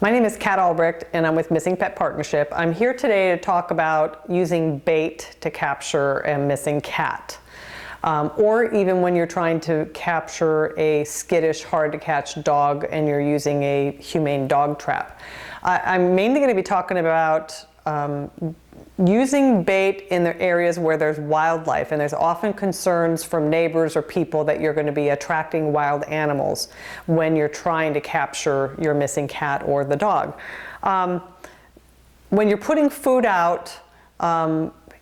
My name is Kat Albrecht and I'm with Missing Pet Partnership. I'm here today to talk about using bait to capture a missing cat. Or even when you're trying to capture a skittish, hard to catch dog and you're using a humane dog trap. I'm mainly going to be talking about using bait in the areas where there's wildlife, and there's often concerns from neighbors or people that you're going to be attracting wild animals when you're trying to capture your missing cat or the dog. When you're putting food out,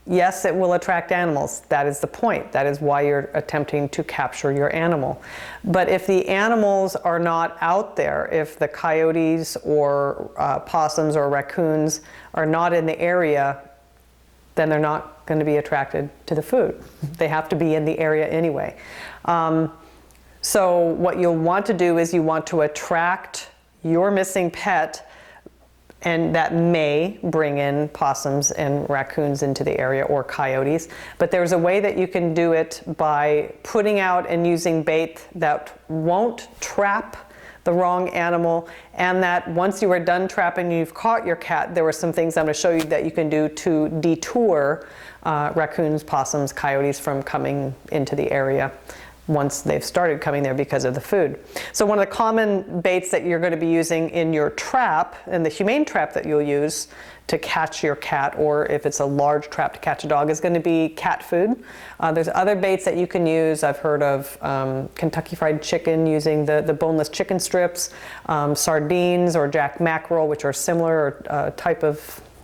yes, it will attract animals. That is the point. That is why you're attempting to capture your animal. But if the animals are not out there, if the coyotes or possums or raccoons are not in the area, then they're not going to be attracted to the food. They have to be in the area anyway. So what you'll want to do is you want to attract your missing pet, and that may bring in possums and raccoons into the area, or coyotes. But there's a way that you can do it by putting out and using bait that won't trap the wrong animal, and that once you are done trapping and you've caught your cat, there are some things I'm going to show you that you can do to detour raccoons, possums, coyotes from coming into the area once they've started coming there because of the food. So one of the common baits that you're going to be using in your trap, and the humane trap that you'll use to catch your cat, or if it's a large trap to catch a dog, is going to be cat food. There's other baits that you can use. I've heard of Kentucky Fried Chicken using the boneless chicken strips, sardines or jack mackerel, which are similar,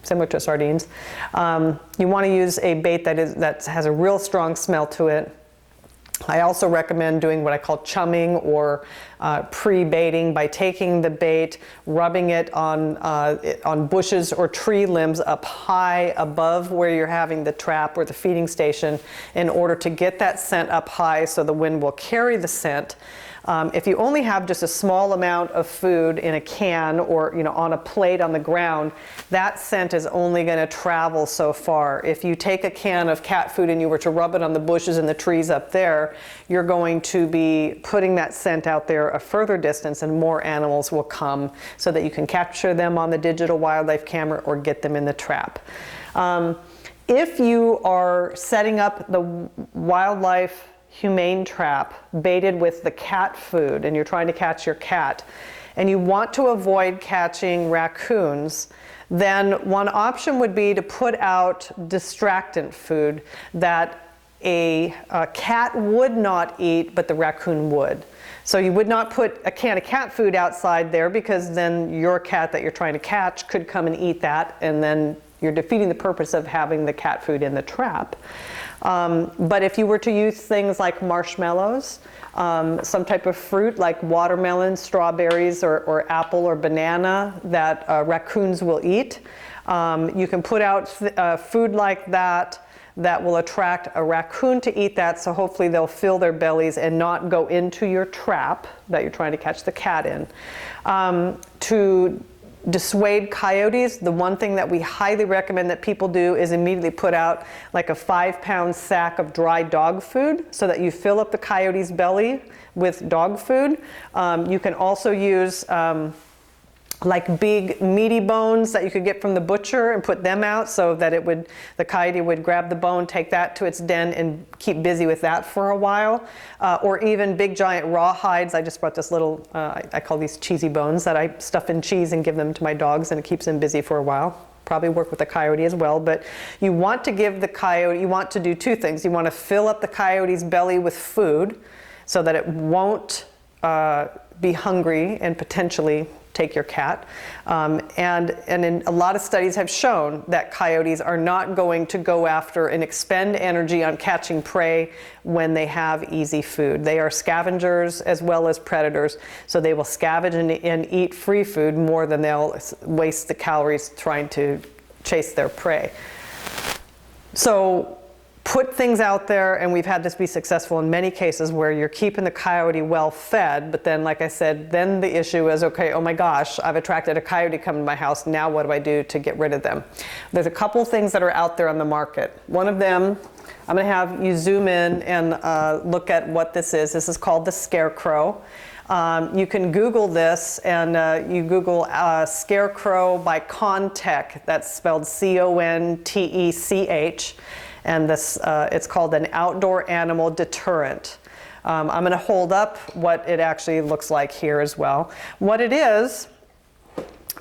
similar to sardines. You want to use a bait that has a real strong smell to it. I also recommend doing what I call chumming, or pre-baiting, by taking the bait, rubbing it on bushes or tree limbs up high above where you're having the trap or the feeding station, in order to get that scent up high so the wind will carry the scent. If you only have just a small amount of food in a can, or on a plate on the ground, that scent is only going to travel so far. If you take a can of cat food and you were to rub it on the bushes and the trees up there, you're going to be putting that scent out there a further distance, and more animals will come so that you can capture them on the digital wildlife camera or get them in the trap. If you are setting up the wildlife humane trap baited with the cat food and you're trying to catch your cat, and you want to avoid catching raccoons, then one option would be to put out distractant food that a cat would not eat, but the raccoon would. So you would not put a can of cat food outside there, because then your cat that you're trying to catch could come and eat that, and then you're defeating the purpose of having the cat food in the trap. But if you were to use things like marshmallows, some type of fruit like watermelon, strawberries, or apple or banana that raccoons will eat, you can put out food like that will attract a raccoon to eat that, so hopefully they'll fill their bellies and not go into your trap that you're trying to catch the cat in. To dissuade coyotes, the one thing that we highly recommend that people do is immediately put out like a 5-pound sack of dry dog food, so that you fill up the coyote's belly with dog food. You can also use like big meaty bones that you could get from the butcher and put them out, so that the coyote would grab the bone, take that to its den, and keep busy with that for a while. Or even big giant raw hides. I just brought this little, I call these cheesy bones, that I stuff in cheese and give them to my dogs, and it keeps them busy for a while. Probably work with the coyote as well. But you want to give the coyote, you want to do two things. You want to fill up the coyote's belly with food so that it won't be hungry and potentially take your cat. And in a lot of studies have shown that coyotes are not going to go after and expend energy on catching prey when they have easy food. They are scavengers as well as predators, so they will scavenge and eat free food more than they'll waste the calories trying to chase their prey. So put things out there, and we've had this be successful in many cases where you're keeping the coyote well fed, but then, like I said, then the issue is, okay, oh my gosh, I've attracted a coyote coming to my house, now what do I do to get rid of them? There's a couple things that are out there on the market. One of them, I'm going to have you zoom in and look at what this is. This is called the Scarecrow. You can Google this, and you Google scarecrow by Contech. That's spelled C-O-N-T-E-C-H, and this it's called an outdoor animal deterrent. I'm going to hold up what it actually looks like here as well. What it is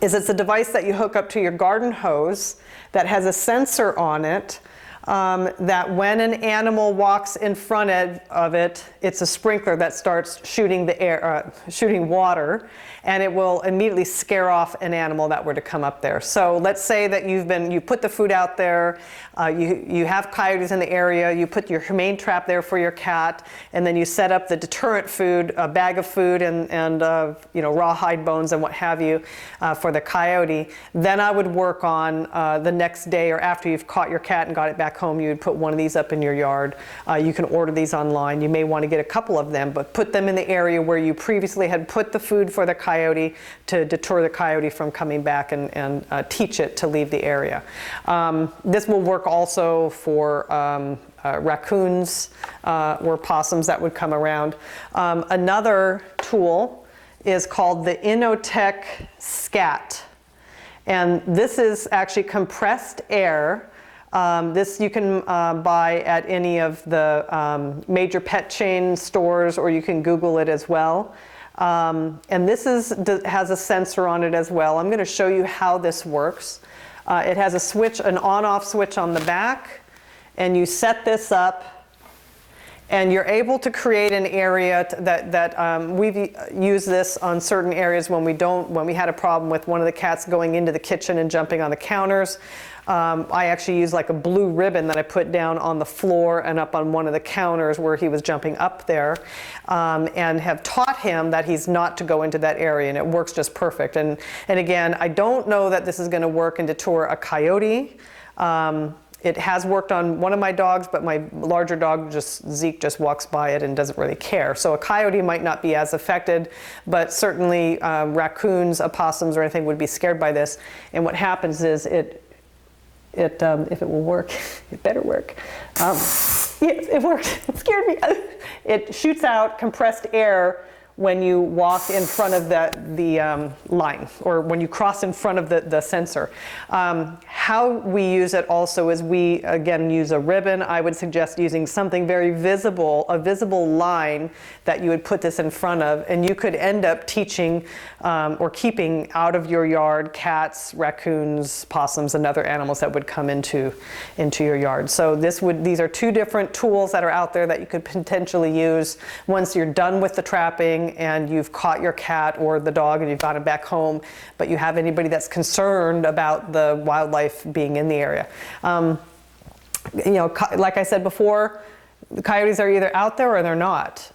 it's a device that you hook up to your garden hose that has a sensor on it. That when an animal walks in front of it, it's a sprinkler that starts shooting the air, shooting water, and it will immediately scare off an animal that were to come up there. So let's say that you put the food out there, you have coyotes in the area, you put your humane trap there for your cat, and then you set up the deterrent food, a bag of food and raw hide bones and what have you for the coyote. Then I would work on the next day or after you've caught your cat and got it back home, you would put one of these up in your yard. You can order these online. You may want to get a couple of them, but put them in the area where you previously had put the food for the coyote to deter the coyote from coming back and teach it to leave the area. This will work also for raccoons or possums that would come around. Another tool is called the Inotech Scat. And this is actually compressed air. This you can buy at any of the major pet chain stores, or you can Google it as well. And this has a sensor on it as well. I'm going to show you how this works. It has a switch, an on-off switch on the back, and you set this up, and you're able to create an area that we've used this on certain areas when we had a problem with one of the cats going into the kitchen and jumping on the counters. I actually used like a blue ribbon that I put down on the floor and up on one of the counters where he was jumping up there, and have taught him that he's not to go into that area, and it works just perfect. And again, I don't know that this is going to work and deter a coyote. It has worked on one of my dogs, but my larger dog, Zeke, just walks by it and doesn't really care. So a coyote might not be as affected, but certainly raccoons, opossums, or anything would be scared by this. And what happens is if it will work, it better work. Yes, it worked. It scared me. It shoots out compressed air when you walk in front of the line, or when you cross in front of the sensor. How we use it also is we, again, use a ribbon. I would suggest using something very visible, a visible line that you would put this in front of, and you could end up teaching or keeping out of your yard cats, raccoons, possums, and other animals that would come into your yard. So these are two different tools that are out there that you could potentially use once you're done with the trapping and you've caught your cat or the dog and you've got it back home, but you have anybody that's concerned about the wildlife being in the area. Like I said before, the coyotes are either out there or they're not.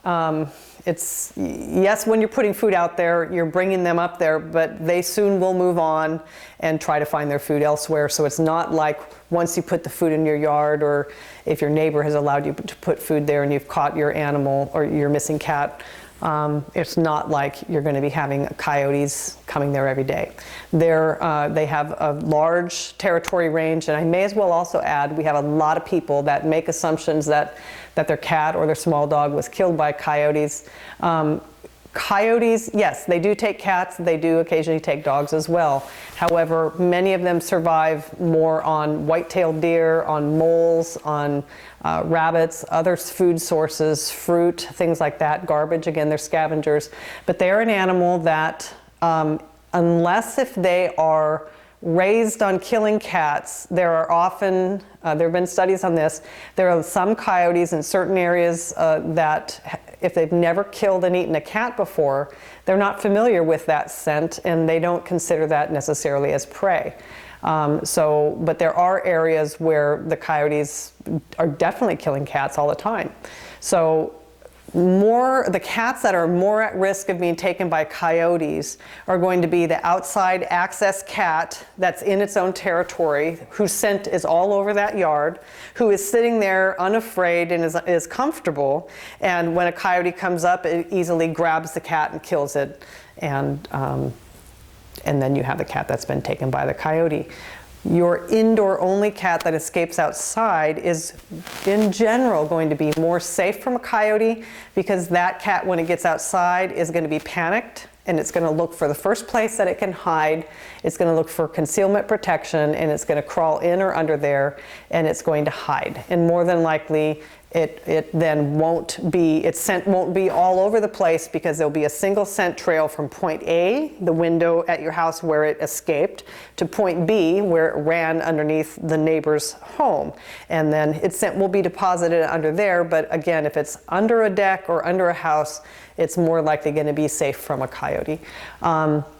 Yes, when you're putting food out there, you're bringing them up there, but they soon will move on and try to find their food elsewhere. So it's not like once you put the food in your yard, or if your neighbor has allowed you to put food there and you've caught your animal or your missing cat, it's not like you're going to be having coyotes coming there every day. They have a large territory range, and I may as well also add, we have a lot of people that make assumptions that their cat or their small dog was killed by coyotes. Coyotes, yes, they do take cats. They do occasionally take dogs as well. However, many of them survive more on white-tailed deer, on moles, on rabbits, other food sources, fruit, things like that, garbage. Again, they're scavengers. But they're an animal that, unless if they are raised on killing cats, there are often, there have been studies on this, there are some coyotes in certain areas that if they've never killed and eaten a cat before, they're not familiar with that scent and they don't consider that necessarily as prey. But there are areas where the coyotes are definitely killing cats all the time. So the cats that are more at risk of being taken by coyotes are going to be the outside access cat that's in its own territory, whose scent is all over that yard, who is sitting there unafraid and is comfortable, and when a coyote comes up, it easily grabs the cat and kills it, and then you have the cat that's been taken by the coyote. Your indoor only cat that escapes outside is in general going to be more safe from a coyote, because that cat, when it gets outside, is going to be panicked and it's going to look for the first place that it can hide. It's going to look for concealment protection, and it's going to crawl in or under there, and it's going to hide. And more than likely, it then won't be, its scent won't be all over the place, because there'll be a single scent trail from point A, the window at your house where it escaped, to point B, where it ran underneath the neighbor's home. And then its scent will be deposited under there, but again, if it's under a deck or under a house, it's more likely going to be safe from a coyote.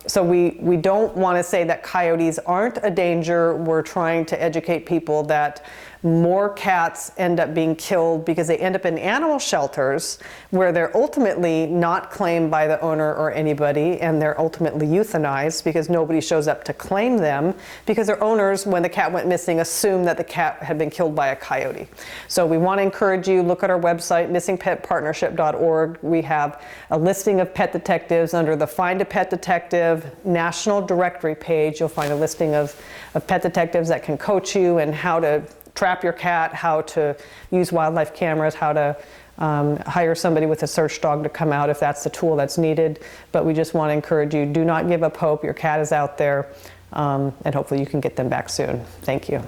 So we don't want to say that coyotes aren't a danger. We're trying to educate people that more cats end up being killed because they end up in animal shelters where they're ultimately not claimed by the owner or anybody, and they're ultimately euthanized because nobody shows up to claim them, because their owners, when the cat went missing, assumed that the cat had been killed by a coyote. So we want to encourage you, look at our website, missingpetpartnership.org. We have a listing of pet detectives under the Find a Pet Detective National Directory page. You'll find a listing of pet detectives that can coach you and how to trap your cat, how to use wildlife cameras, how to hire somebody with a search dog to come out if that's the tool that's needed. But we just want to encourage you, do not give up hope. Your cat is out there, and hopefully you can get them back soon. Thank you.